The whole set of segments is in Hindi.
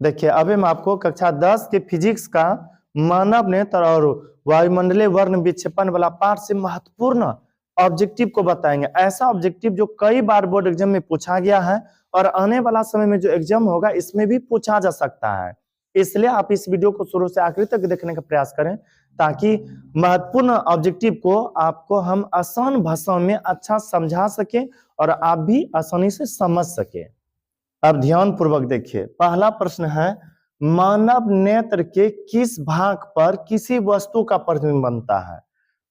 देखिए अभी मैं आपको कक्षा 10 के फिजिक्स का मानव नेत्र और वायुमंडलीय वर्ण विक्षेपण वाला पार्ट से महत्वपूर्ण ऑब्जेक्टिव को बताएंगे। ऐसा ऑब्जेक्टिव जो कई बार बोर्ड एग्जाम में पूछा गया है और आने वाला समय में जो एग्जाम होगा इसमें भी पूछा जा सकता है। इसलिए आप इस वीडियो को शुरू से आखिर तक देखने का प्रयास करें ताकि महत्वपूर्ण ऑब्जेक्टिव को आपको हम आसान भाषा में अच्छा समझा सके और आप भी आसानी से समझ सके। अब ध्यान पूर्वक देखिए, पहला प्रश्न है मानव नेत्र के किस भाग पर किसी वस्तु का प्रतिबिंब बनता है।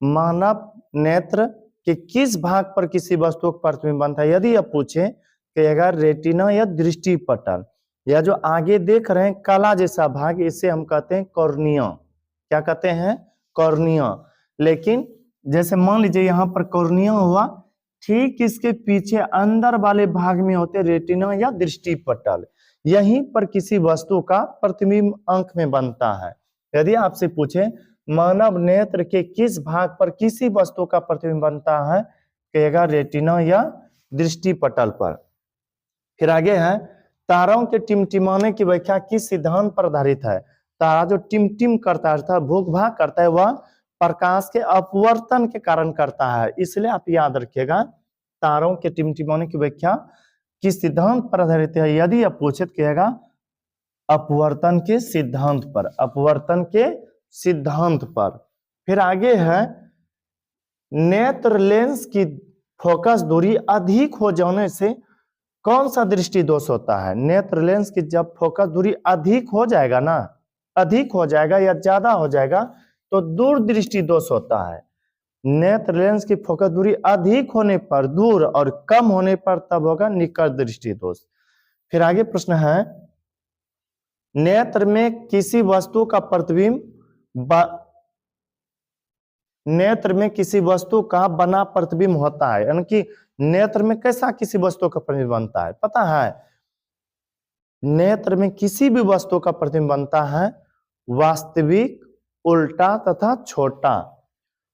मानव नेत्र के किस भाग पर किसी वस्तु का प्रतिबिंब बनता है। यदि आप पूछे कहेगा रेटिना या दृष्टि पटल, या जो आगे देख रहे हैं काला जैसा भाग, इसे हम कहते हैं कॉर्निया। क्या कहते हैं? कॉर्निया। लेकिन जैसे मान लीजिए यहाँ पर कॉर्निया हुआ, ठीक इसके पीछे अंदर वाले भाग में होते रेटिना या दृष्टि पटल, यहीं पर किसी वस्तु का प्रतिबिंब आंख में बनता है। यदि आपसे पूछे मानव नेत्र के किस भाग पर किसी वस्तु का प्रतिबिंब बनता है, कहेगा रेटिना या दृष्टि पटल पर। फिर आगे है तारों के टिमटिमाने की व्याख्या किस सिद्धांत पर आधारित है। तारा जो टिमटिम करता है अर्थात भूख भाग करता है वह प्रकाश के अपवर्तन के कारण करता है। इसलिए आप याद रखिएगा तारों के टिमटिमाने की व्याख्या किस सिद्धांत पर आधारित है। यदि आप पूछे तो कहेगा अपवर्तन के सिद्धांत पर, अपवर्तन के सिद्धांत पर। फिर आगे है नेत्र लेंस की फोकस दूरी अधिक हो जाने से कौन सा दृष्टि दोष होता है। नेत्र लेंस की जब फोकस दूरी अधिक हो जाएगा ना, अधिक हो जाएगा या ज्यादा हो जाएगा तो दूरदृष्टि दोष होता है। नेत्र लेंस की फोकस दूरी अधिक होने पर दूर और कम होने पर तब होगा निकट दृष्टि दोष। फिर आगे प्रश्न है नेत्र में किसी वस्तु का प्रतिबिंब नेत्र में किसी वस्तु का बना प्रतिबिंब होता है, यानी कि नेत्र में कैसा किसी वस्तु का प्रतिबिंब बनता है पता है। नेत्र में किसी भी वस्तु का प्रतिबिंब बनता है वास्तविक, उल्टा तथा छोटा।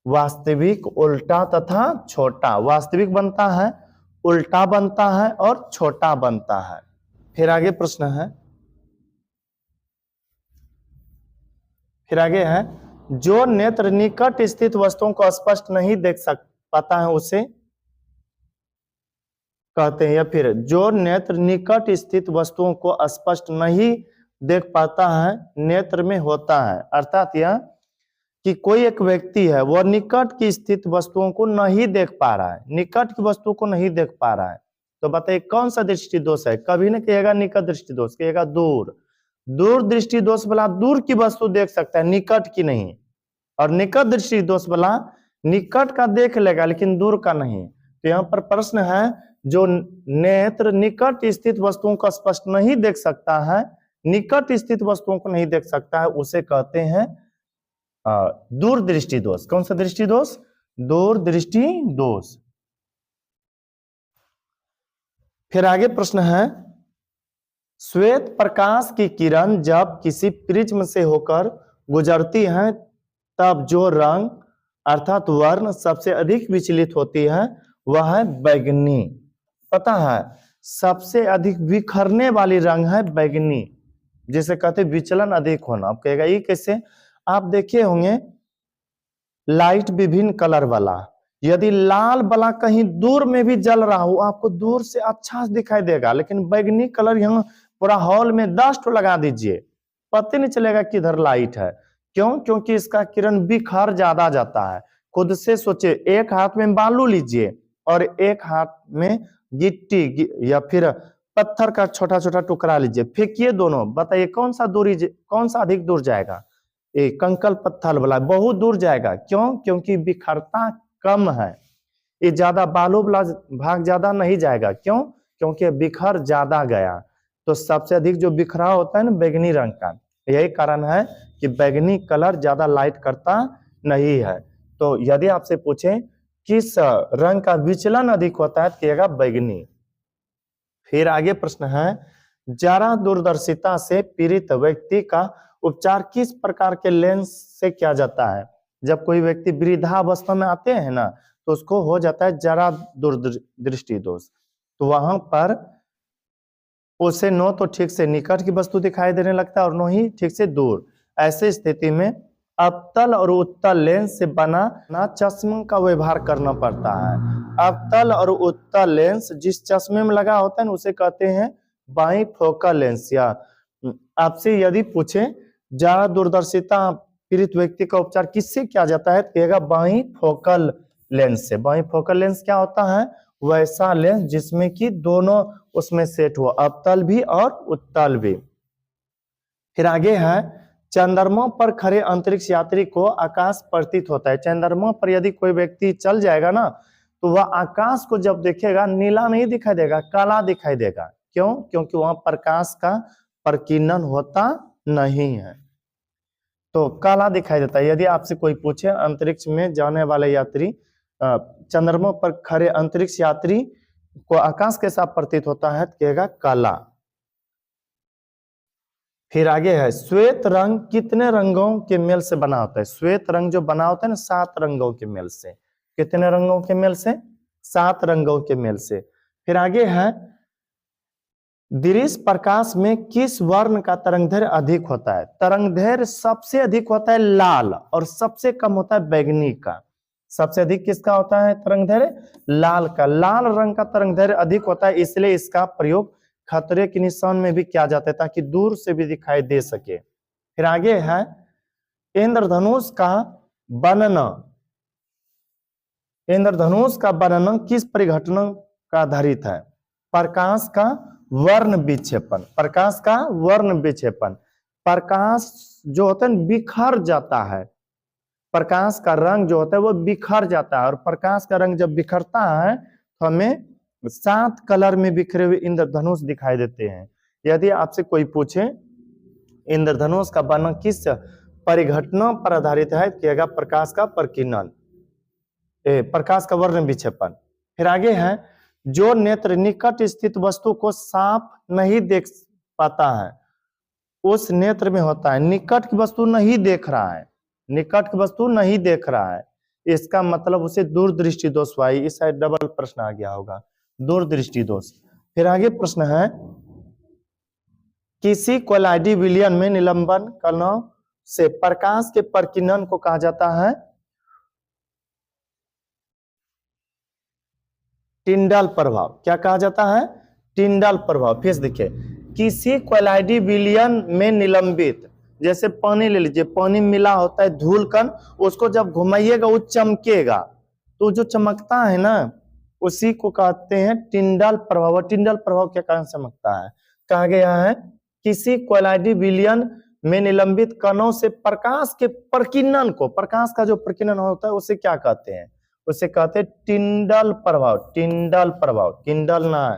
वास्तविक, उल्टा तथा छोटा। वास्तविक बनता है, उल्टा बनता है और छोटा बनता है। फिर आगे प्रश्न है, फिर आगे है जो नेत्र निकट स्थित वस्तुओं को स्पष्ट नहीं देख पाता है उसे कहते हैं, या फिर जो नेत्र निकट स्थित वस्तुओं को स्पष्ट नहीं देख पाता है नेत्र में होता है। अर्थात यह कि कोई एक व्यक्ति है वह निकट की स्थित वस्तुओं को नहीं देख पा रहा है, निकट की वस्तु को नहीं देख पा रहा है, तो बताइए कौन सा दृष्टि दोष है। कभी न कहेगा निकट दृष्टि दोष, कहेगा दूर। दूर दृष्टि दोष वाला दूर की वस्तु देख सकता है, निकट की नहीं। और निकट दृष्टि दोष वाला निकट का देख लेगा लेकिन दूर का नहीं। तो यहाँ पर प्रश्न है जो नेत्र निकट स्थित वस्तुओं को स्पष्ट नहीं देख सकता है, निकट स्थित वस्तुओं को नहीं देख सकता है, उसे कहते हैं दूरदृष्टि दोष। कौन सा दृष्टि दोष? दूरदृष्टि दोष। फिर आगे प्रश्न है श्वेत प्रकाश की किरण जब किसी प्रिज्म से होकर गुजरती है तब जो रंग अर्थात वर्ण सबसे अधिक विचलित होती है वह है बैगनी। पता है सबसे अधिक बिखरने वाली रंग है बैगनी, जिसे कहते विचलन अधिक होना। आप कहेगा ये कैसे? आप देखे होंगे लाइट विभिन्न कलर वाला, यदि लाल वाला कहीं दूर में भी जल रहा हो आपको दूर से अच्छा दिखाई देगा, लेकिन बैगनी कलर यहाँ पूरा हॉल में 10 ठो लगा दीजिए पता नहीं चलेगा किधर लाइट है। क्यों? क्योंकि इसका किरण बिखर ज्यादा जाता है। खुद से सोचे, एक हाथ में बालू लीजिए और एक हाथ में गिट्टी या फिर पत्थर का छोटा छोटा टुकड़ा लीजिए, फेंकिए दोनों, बताइए कौन सा अधिक दूर जाएगा? कंकल पत्थर वाला बहुत दूर जाएगा। क्यों? क्योंकि बिखरता कम है। ये ज्यादा बालू वाला भाग ज्यादा नहीं जाएगा। क्यों? क्योंकि बिखर ज्यादा गया। तो सबसे अधिक जो बिखरा होता है ना बैगनी रंग का, यही कारण है कि बैगनी कलर ज्यादा लाइट करता नहीं है। तो यदि आपसे पूछे किस रंग का विचलन अधिक होता है तो कहिएगा बैगनी। फिर आगे प्रश्न है जरा दूरदर्शिता से पीड़ित व्यक्ति का उपचार किस प्रकार के लेंस से किया जाता है। जब कोई व्यक्ति वृद्धावस्था में आते हैं ना तो उसको हो जाता है जरा दूरदृष्टि दोष, तो वहां पर उसे न तो ठीक से निकट की वस्तु दिखाई देने लगता है और न ही ठीक से दूर। ऐसे स्थिति में अवतल और उत्तल लेंस से बना चश्मे का व्यवहार करना पड़ता है। अवतल और उत्तल लेंस जिस चश्मे में लगा होता है ना उसे कहते हैं बाइफोकल लेंस। या आपसे यदि पूछे ज्यादा दूरदर्शिता पीड़ित व्यक्ति का उपचार किससे किया जाता है, कहेगा बाइफोकल लेंस से। बाइफोकल लेंस क्या होता है, वैसा लेंस जिसमें कि दोनों उसमें सेट हो, अवतल भी और उत्तल भी। फिर आगे है चंद्रमा पर खड़े अंतरिक्ष यात्री को आकाश प्रतीत होता है। चंद्रमा पर यदि कोई व्यक्ति चल जाएगा ना तो वह आकाश को जब देखेगा नीला नहीं दिखाई देगा, काला दिखाई देगा। क्यों? क्योंकि वहां प्रकाश का प्रकीर्णन होता नहीं है, तो काला दिखाई देता है। यदि आपसे कोई पूछे अंतरिक्ष में जाने वाले यात्री, चंद्रमा पर खड़े अंतरिक्ष यात्री को आकाश कैसा प्रतीत होता है, कहेगा काला। फिर आगे है श्वेत रंग कितने रंगों के मेल से बना होता है। श्वेत रंग जो बना होता है ना 7 रंगों के मेल से। कितने रंगों के मेल से? 7 रंगों के मेल से। फिर आगे है दृश्य प्रकाश में किस वर्ण का तरंगदैर्घ्य अधिक होता है। तरंगदैर्घ्य सबसे अधिक होता है लाल और सबसे कम होता है बैगनी का। सबसे अधिक किसका होता है तरंगदैर्घ्य? लाल का। लाल रंग का तरंगदैर्घ्य अधिक होता है, इसलिए इसका प्रयोग खतरे के निशान में भी किया जाता है ताकि दूर से भी दिखाई दे सके। फिर आगे है इंद्रधनुष का वर्णन। इंद्रधनुष का वर्णन किस परिघटना का आधारित है? प्रकाश का वर्ण विक्षेपण। प्रकाश का वर्ण विक्षेपण। प्रकाश जो होता है बिखर जाता है, प्रकाश का रंग जो होता है वो बिखर जाता है, और प्रकाश का रंग जब बिखरता है तो हमें 7 कलर में बिखरे हुए इंद्रधनुष दिखाई देते हैं। यदि आपसे कोई पूछे इंद्रधनुष का वर्णन किस परिघटना पर आधारित है, कहेगा प्रकाश का प्रकीर्णन, प्रकाश का वर्ण विक्षेपण। फिर आगे है जो नेत्र निकट स्थित वस्तु को साफ नहीं देख पाता है उस नेत्र में होता है। निकट की वस्तु नहीं देख रहा है, निकट की वस्तु नहीं देख रहा है, इसका मतलब उसे दूरदृष्टि दोष हुआ। इस साइड डबल प्रश्न आ गया होगा, दूरदृष्टि दोष। फिर आगे प्रश्न है किसी कोलाइडी विलयन में निलंबन कणों से प्रकाश के प्रकीर्णन को कहा जाता है टिंडल प्रभाव। क्या कहा जाता है? टिंडल प्रभाव। फिर देखिए किसी कोलाइडी विलयन में निलंबित, जैसे पानी ले लीजिए, पानी मिला होता है धूल कण, उसको जब घुमाइएगा वो चमकेगा, तो जो चमकता है ना उसी को कहते हैं टिंडल प्रभाव। टिंडल प्रभाव के कारण चमकता है। कहा गया है किसी कोलाइडी विलयन में निलंबित कणों से प्रकाश के प्रकीर्णन को, प्रकाश का जो प्रकीर्णन होता है उसे क्या कहते हैं? उसे कहते हैं टिंडल प्रभाव। टिंडल प्रभाव, टिंडल ना,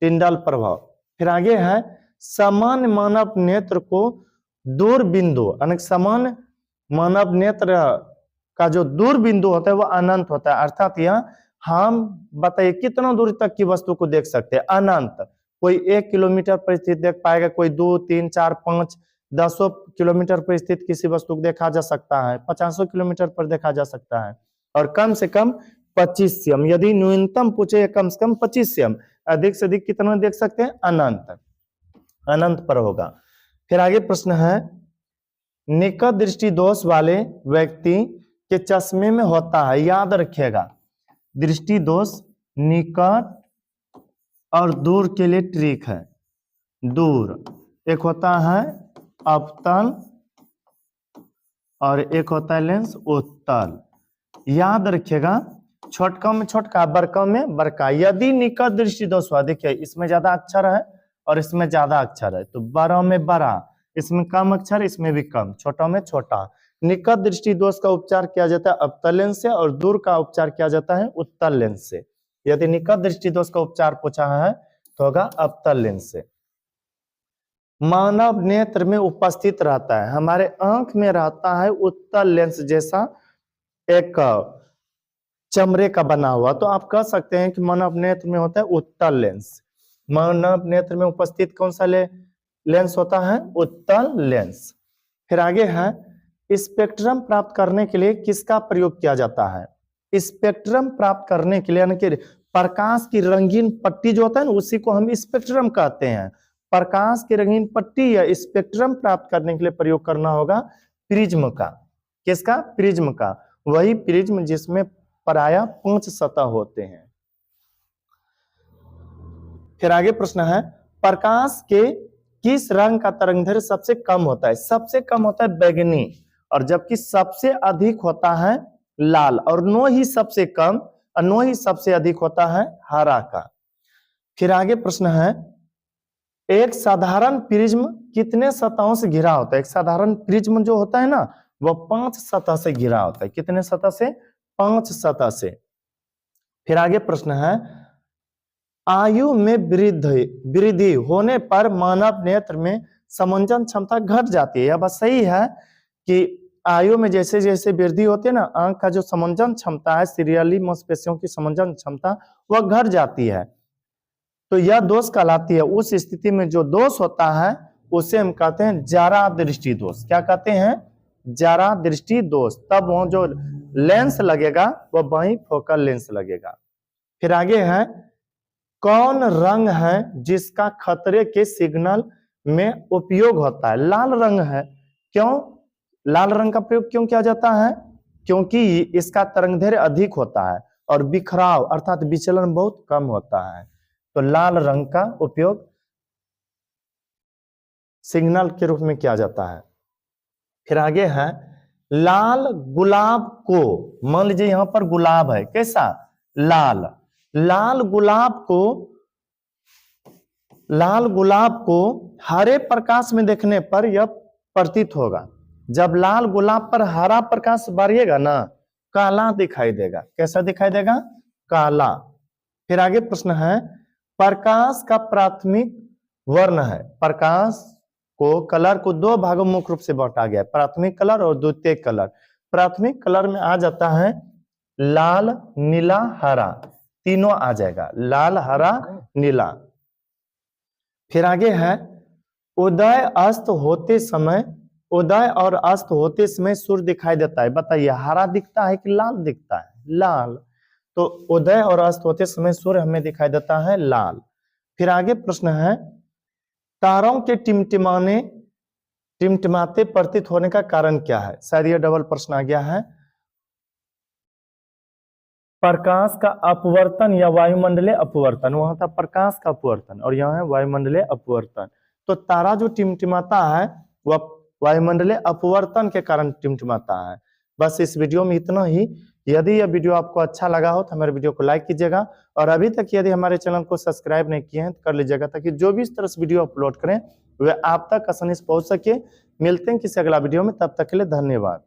टिंडल प्रभाव। फिर आगे है समान मानव नेत्र को दूर बिंदु, समान मानव नेत्र का जो दूर बिंदु होता है वो अनंत होता है। अर्थात यह हम बताइए कितना दूर तक की वस्तु को देख सकते हैं? अनंत। कोई 1 किलोमीटर पर स्थित देख पाएगा, कोई 2, 3, 4, 5, 10 किलोमीटर पर स्थित किसी वस्तु को देखा जा सकता है, 50 किलोमीटर पर देखा जा सकता है, और कम से कम 25 सीएम। यदि न्यूनतम पूछे कम से कम 25 सीएम, अधिक से अधिक कितना देख सकते हैं? अनंत, अनंत पर होगा। फिर आगे प्रश्न है निकट दृष्टि दोष वाले व्यक्ति के चश्मे में होता है, याद रखिएगा, दृष्टि दोष निकट और दूर के लिए ट्रिक है। दूर एक होता है अवतल और एक होता है लेंस उत्तल। याद रखिएगा, छोटका में छोटका, बड़का में बड़का। यदि निकट दृष्टि दोष हुआ, देखिए इसमें ज्यादा अक्षर है और इसमें ज्यादा अक्षर है, तो बड़ा में बड़ा, इसमें कम अक्षर, इसमें भी कम, छोटा में छोटा। निकट दृष्टि दोष का उपचार किया जाता है अवतल लेंस से और दूर का उपचार किया जाता है उत्तल लेंस से। यदि निकट दृष्टि दोष का उपचार पूछा है तो होगा अवतल लेंस से। मानव नेत्र में उपस्थित रहता है, हमारे आंख में रहता है उत्तल लेंस जैसा एक चमड़े का बना हुआ, तो आप कह सकते हैं कि मानव नेत्र में होता है उत्तल लेंस। मानव नेत्र में उपस्थित कौन सा लेंस होता है? उत्तल लेंस। फिर आगे है स्पेक्ट्रम प्राप्त करने के लिए किसका प्रयोग किया जाता है? स्पेक्ट्रम प्राप्त करने के लिए यानी कि प्रकाश की रंगीन पट्टी जो होता है ना उसी को हम स्पेक्ट्रम कहते हैं। प्रकाश की रंगीन पट्टी या स्पेक्ट्रम प्राप्त करने के लिए प्रयोग करना होगा प्रिज्म का। किसका? प्रिज्म का। वही प्रिज्म जिसमें प्रायः 5 सतह होते हैं। फिर आगे प्रश्न है, प्रकाश के किस रंग का तरंगदैर्घ्य सबसे कम होता है? सबसे कम होता है बैंगनी, और जबकि सबसे अधिक होता है लाल, और नो ही सबसे कम और नो ही सबसे अधिक होता है हरा का। फिर आगे प्रश्न है, एक साधारण प्रिज्म कितने सतहों से घिरा होता है? एक साधारण प्रिज्म जो होता है ना, वो 5 सतह से घिरा होता है। कितने सतह से? 5 सतह से। फिर आगे प्रश्न है, आयु में वृद्धि होने पर मानव नेत्र में समंजन क्षमता घट जाती है। यह बात सही है कि आयु में जैसे जैसे वृद्धि होती है ना, आंख का जो समंजन क्षमता है, सीरियली मांसपेशियों की समंजन क्षमता, वह घट जाती है। तो यह दोष कहलाती है। उस स्थिति में जो दोष होता है उसे हम कहते हैं जारा दृष्टि दोष। क्या कहते हैं? जारा दृष्टि दोष। तब वो जो लेंस लगेगा वह बाई फोकल लेंस लगेगा। फिर आगे है, कौन रंग है जिसका खतरे के सिग्नल में उपयोग होता है? लाल रंग है। क्यों लाल रंग का प्रयोग क्यों किया जाता है? क्योंकि इसका तरंगदैर्घ्य अधिक होता है और बिखराव अर्थात विचलन बहुत कम होता है। तो लाल रंग का उपयोग सिग्नल के रूप में किया जाता है। फिर आगे है, लाल गुलाब को, मान लीजिए यहां पर गुलाब है, कैसा? लाल। लाल गुलाब को हरे प्रकाश में देखने पर यह प्रतीत होगा। जब लाल गुलाब पर हरा प्रकाश बारिएगा ना, काला दिखाई देगा। कैसा दिखाई देगा? काला। फिर आगे प्रश्न है, प्रकाश का प्राथमिक वर्ण है। प्रकाश को कलर को 2 भागों मुख्य रूप से बांटा गया है, प्राथमिक कलर और द्वितीयक कलर। प्राथमिक कलर में आ जाता है लाल, नीला, हरा, तीनों आ जाएगा, लाल, हरा, नीला। फिर आगे है, उदय और अस्त होते समय सूर्य दिखाई देता है। बताइए, हरा दिखता है कि लाल दिखता है? लाल। तो उदय और अस्त होते समय सूर्य हमें दिखाई देता है लाल। फिर आगे प्रश्न है, तारों के टिमटिमाते प्रतीत होने का कारण क्या है? शायद यह डबल प्रश्न आ गया है। प्रकाश का अपवर्तन या वायुमंडलीय अपवर्तन। वहां था प्रकाश का अपवर्तन और यहाँ है वायुमंडलीय अपवर्तन। तो तारा जो टिमटिमाता है वह वायुमंडलीय अपवर्तन के कारण टिमटिमाता है। बस इस वीडियो में इतना ही। यदि यह वीडियो आपको अच्छा लगा हो तो हमारे वीडियो को लाइक कीजिएगा, और अभी तक यदि हमारे चैनल को सब्सक्राइब नहीं किए हैं तो कर लीजिएगा, ताकि जो भी इस तरह से वीडियो अपलोड करें वे आप तक आसानी से पहुंच सके। मिलते हैं किसी अगला वीडियो में, तब तक के लिए धन्यवाद।